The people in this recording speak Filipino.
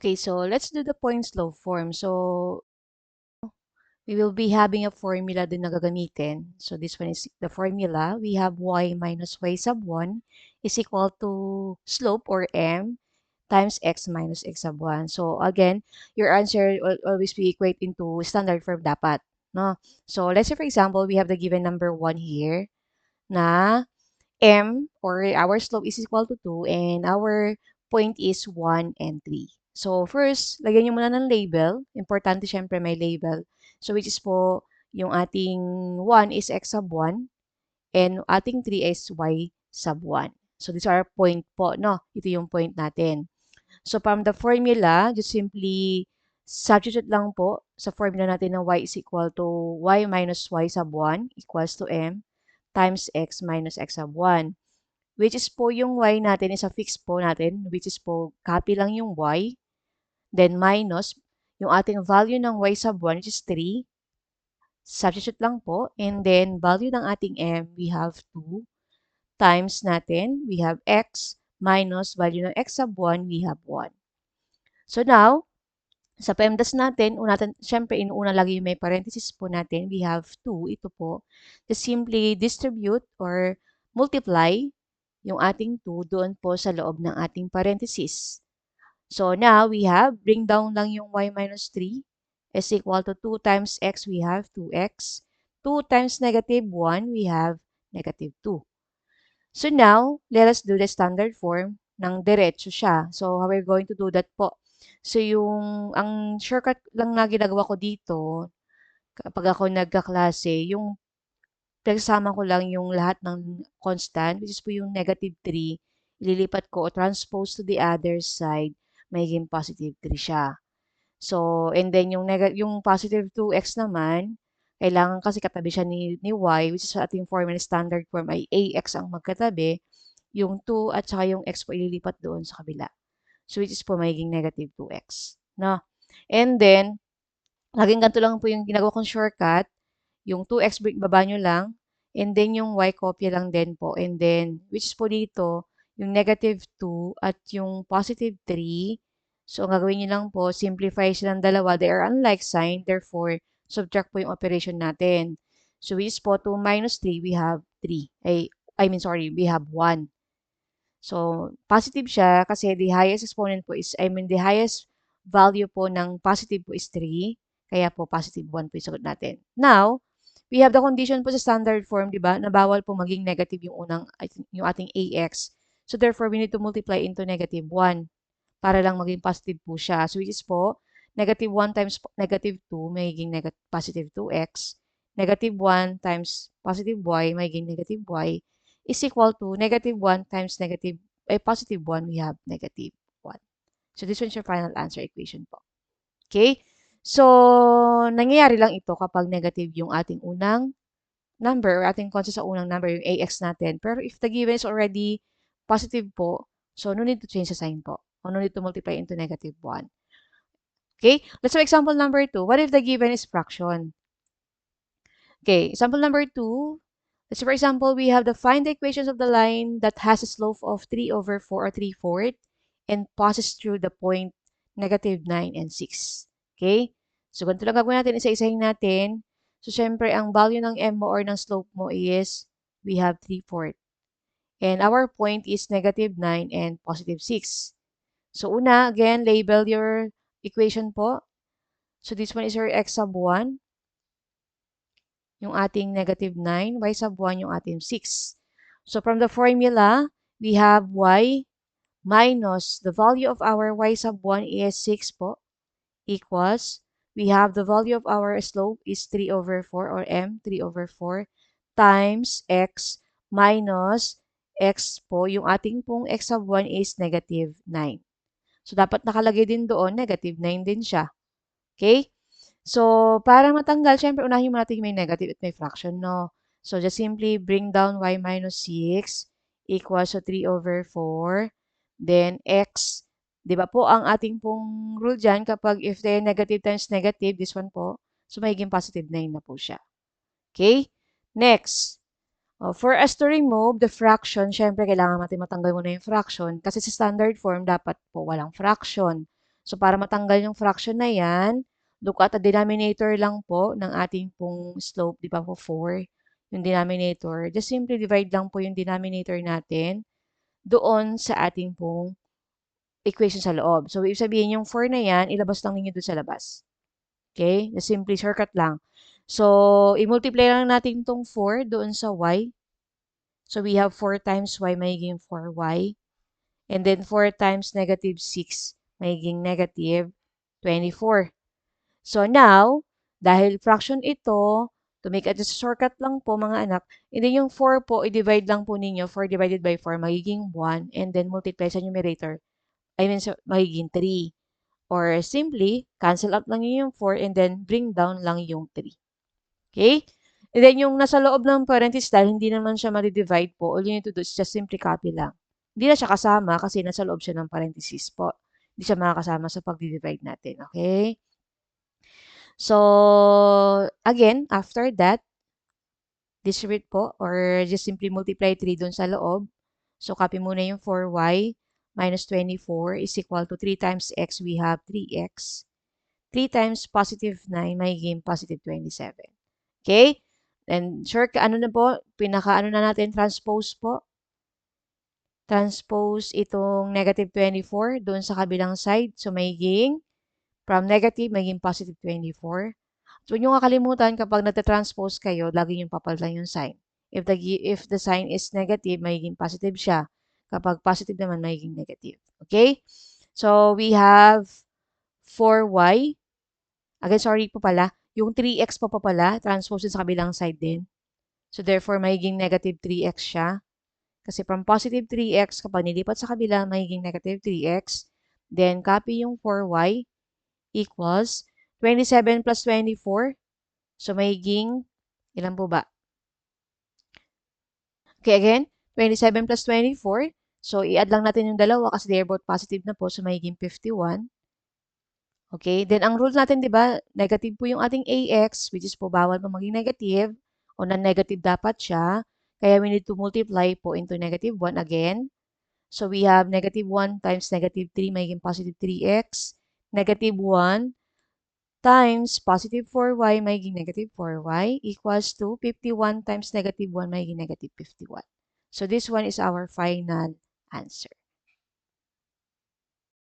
Okay, so let's do the point slope form. So we will be having a formula din na gagamitin. So this one is the formula. We have y minus y sub 1 is equal to slope or m times x minus x sub 1. So again, your answer will always be equate into standard form dapat. No? So let's say for example, we have the given number 1 here na m or our slope is equal to 2 and our point is 1 and 3. So first, lagyan nyo muna ng label. Importante syempre may label. So which is po, yung ating 1 is x sub 1 and ating 3 is y sub 1. So these are point po, no? Ito yung point natin. So from the formula, just simply substitute lang po sa formula natin na y is equal to y minus y sub 1 equals to m times x minus x sub 1. Which is po yung y natin is a fix po natin, which is po copy lang yung y, then minus yung ating value ng y sub 1, which is 3, substitute lang po, and then value ng ating m, we have 2, times natin, we have x, minus value ng x sub 1, we have 1. So now, sa PEMDAS natin, syempre, inuuna lagi yung may parenthesis po natin, we have 2, ito po, just simply distribute or multiply yung ating 2 doon po sa loob ng ating parenthesis. So now, we have, bring down lang yung y minus 3 is equal to 2 times x, we have 2x. 2 times negative 1, we have negative 2. So now, let us do the standard form ng diretso siya. So how we're going to do that po? So ang shortcut lang na ginagawa ko dito, kapag ako nagkaklase, yung pinagsasama ko lang yung lahat ng constant, which is po yung negative 3, ililipat ko o transpose to the other side, magiging positive 3 siya. So, and then yung positive 2x naman, kailangan kasi katabi siya ni y, which is sa ating formula standard form ay ax ang magkatabi, yung 2 at saka yung x po ililipat doon sa kabila. So, which is po magiging negative 2x. No? And then, laging ganito lang po yung ginagawa kong shortcut. Yung 2x baba nyo lang. And then yung y kopya lang din po. And then, which is po dito, yung negative 2 at yung positive 3. So, ang gagawin nyo lang po, simplify silang dalawa. They are unlike sign. Therefore, subtract po yung operation natin. So, which is po 2 minus 3, we have 3. We have 1. So, positive siya kasi the highest exponent po is, the highest value po ng positive po is 3. Kaya po, positive 1 po yung sagot natin. Now, we have the condition po sa standard form, di ba, na bawal po maging negative yung ating ax. So, therefore, we need to multiply into negative 1 para lang maging positive po siya. So, which is po, negative 1 times negative 2, magiging positive 2x. Negative 1 times positive y, magiging negative y, is equal to negative 1 times positive 1, we have negative 1. So, this one's your final answer equation po. Okay? So, nangyayari lang ito kapag negative yung ating unang number or ating constant sa unang number, yung ax natin. Pero if the given is already positive po, so no need to change the sign po. Or no need to multiply into negative 1. Okay? Let's do example number 2. What if the given is fraction? Okay, example number 2. Let's say, for example, we have to find the equations of the line that has a slope of 3 over 4 or 3/4 and passes through the point negative 9 and 6. Okay? So, ganito lang gagawin natin. Isa-isahin natin. So, syempre, ang value ng m mo or ng slope mo is we have 3/4. And our point is negative 9 and positive 6. So, una, again, label your equation po. So, this one is your x sub 1. Yung ating negative 9, y sub 1 yung ating 6. So, from the formula, we have y minus the value of our y sub 1 is 6 po, equals, we have the value of our slope is 3 over 4 or m, 3 over 4, times x minus x po, yung ating pong x sub 1 is negative 9. So, dapat nakalagay din doon, negative 9 din siya. Okay? So, para matanggal, syempre, unahin mo natin yung may negative at may fraction, no? So, just simply bring down y minus 6 equals to 3 over 4. Then, x. Di ba po, ang ating pong rule dyan, kapag if they're negative times negative, this one po, so magiging positive 9 na po siya. Okay? Next. For us to remove the fraction, syempre, kailangan natin matanggal muna yung fraction kasi sa standard form, dapat po walang fraction. So, para matanggal yung fraction na yan, look at the denominator lang po ng ating pong slope, di ba po 4, yung denominator. Just simply divide lang po yung denominator natin doon sa ating pong equation sa loob. So, ibig sabihin yung 4 na yan, ilabas lang ninyo doon sa labas. Okay? Just simply shortcut lang. So, i-multiply lang natin itong 4 doon sa y. So, we have 4 times y, magiging 4y. And then 4 times negative 6, magiging negative 24. So now, dahil fraction ito, to make a just shortcut lang po mga anak, and then yung 4 po, i-divide lang po ninyo, 4 divided by 4, magiging 1, and then multiply sa numerator, magiging 3. Or simply, cancel out lang yung 4, and then bring down lang yung 3. Okay? And then yung nasa loob ng parenthesis, dahil hindi naman siya ma-divide po, all you need to do is just simply copy lang. Hindi na siya kasama kasi nasa loob siya ng parenthesis po. Hindi siya makakasama sa pag-divide natin. Okay? So, again, after that, distribute po or just simply multiply 3 dun sa loob. So, copy muna yung 4y minus 24 is equal to 3 times x, we have 3x. 3 times positive 9, magiging positive 27. Okay? And sure, ano na po, pinaka-ano na natin, transpose po. Transpose itong negative 24 doon sa kabilang side. So, magiging from negative, magiging positive 24. So, huwag nyo kakalimutan kapag nagtatranspose kayo, lagi yung papalitan yung sign. If the sign is negative, magiging positive siya. Kapag positive naman, magiging negative. Okay? So, we have 4y. Again, sorry po pala. Yung 3x po pa pala, transpose sa kabilang side din. So, therefore, magiging negative 3x siya. Kasi from positive 3x, kapag nilipat sa kabila, magiging negative 3x. Then, copy yung 4y equals 27 plus 24. So, magiging, ilan po ba? Okay, again, 27 plus 24. So, i-add lang natin yung dalawa kasi they're both positive na po. So, magiging 51. Okay, then ang rule natin, di ba, negative po yung ating ax, which is po bawal pa maging negative, o non-negative dapat siya. Kaya we need to multiply po into negative 1 again. So, we have negative 1 times negative 3, magiging positive 3x. Negative 1 times positive 4y, magiging negative 4y, equals to 51 times negative 1, magiging negative 51. So, this one is our final answer.